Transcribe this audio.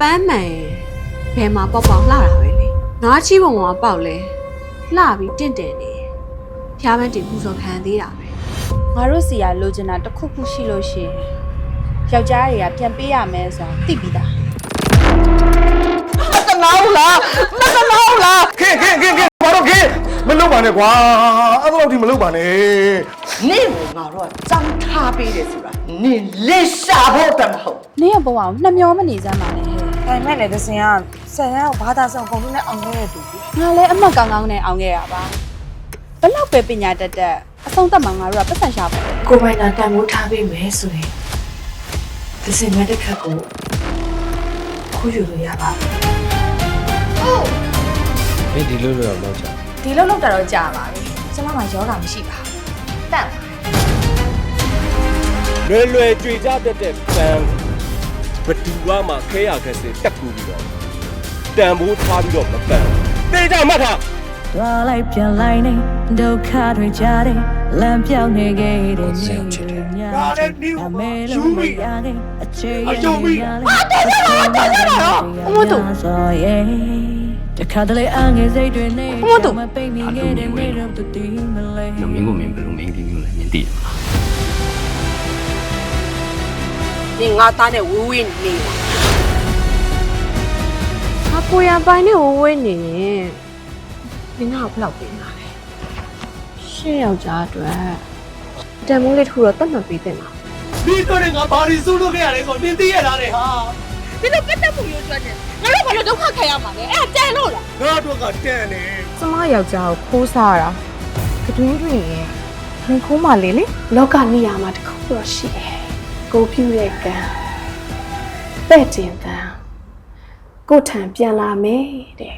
ပန်းမှန်ဘယ်မှာပေါက်ပေါက်လှတာပဲလေငါးချီးပုံကပေါက်လဲလှပြီးတင့်တယ်နေဖျားပန်းတင်ပူဇော်ခံသေးတာပဲ ငါတို့စီကလိုချင်တာတစ်ခုခုရှိလို့ရှိရင်ယောက်ျားတွေကပြန်ပေးရမယ်ဆိုတာသိပြီးသား မကနာဘူးလားခင်ဘာလို့ခင်မလုပ်ပါနဲ့ကွာအဲ့လိုဒီမလုပ်ပါနဲ့ နင့်ကိုငါတို့ကစမ်းထားပေးတယ်ဆိုတာနင်လက်ရှာဖို့တမဟုတ် နင်းရဲ့ဘဝကိုနှမျောမနေစမ်းပါနဲ့ဟဲ့ ဒါပေမဲ့လည်းသစင်ကဆန်ရအောင်ဘာသာဆောင်ပုံလို့နဲ့အောင်ခဲ့တဲ့သူကြီး ငါလည်းအမှတ်ကောင်းကောင်းနဲ့အောင်ခဲ့ရပါဘလောက်ပဲပညာတတ်အဆုံးသတ်မှာငါတို့ကပတ်စံရှာပါ ကိုပိုင်နာတန်မိုးထားပေးမယ်ဆိုရင်သစင်မဲ့တဲ့ခက်ကိုခိုးယူလို့ရပါ မင်းဒီလိုလိုတော့လောက်ချာ ဒီလောက်လောက်တာတော့ကြာပါပြီကျမမှယောဂမရှိပါတန့် လွယ်ကြွေကြတတ်တဲ့ပန်းဘတူကမှခဲရခက်စတက်ကူပြီးတော့တန်ဖိုးထားပြီးတော့မပန်းတေးကြမှတ်ထား သွားလိုက်ပြန်လိုက်နေဒုက္ခတွေကြားတယ်လမ်းပြောင်းနေခဲ့တဲ့နေတွေညာအမေလုံးမရတဲ့အချိန်ရရအမတို့ဆိုရဲ့တခါတလေအငယ်စိတ်တွေနေမပိတ်မိခဲ့တဲ့နေတော့တူတီမလဲ မင်းကိုမင်းဘယ်လိုမင်းသိမျိုးလဲမင်းသိရမလား နင်ငါသားနဲ့ဝေးဝေးနေလားငါကိုရပိုင်နဲ့ဝေးဝေးနေရင်နင်ငါ့ကိုဘယ်လောက်ပေးမှာလဲရှင်းယောက်ျားအတွက်တန်မိုးလေးထူတော့တတ်မှတ်ပေးတင်ပါ ဒီတော့ငါဘာလို့สู้လို့ခဲ့ရလဲဆိုနင်သိရလားလေဟာ ဒီလိုကတ်တက်မှုမျိုးကြွတယ်ငါတို့ဘာလို့ဒုက္ခခံရမှာလဲအဲ့ဒါတန်လို့လား ငါတို့ကတန်နေ ကျမယောက်ျားကိုခိုးစားတာကတွင်းတွင်ရင်ခင်ခိုးမှလေလောကနေရာမှာတစ်ခုတော့ရှိတယ်ကိုပြူရဲ့ကံပဲ့တင်တန်းကိုထံပြန်လာမယ်တဲ့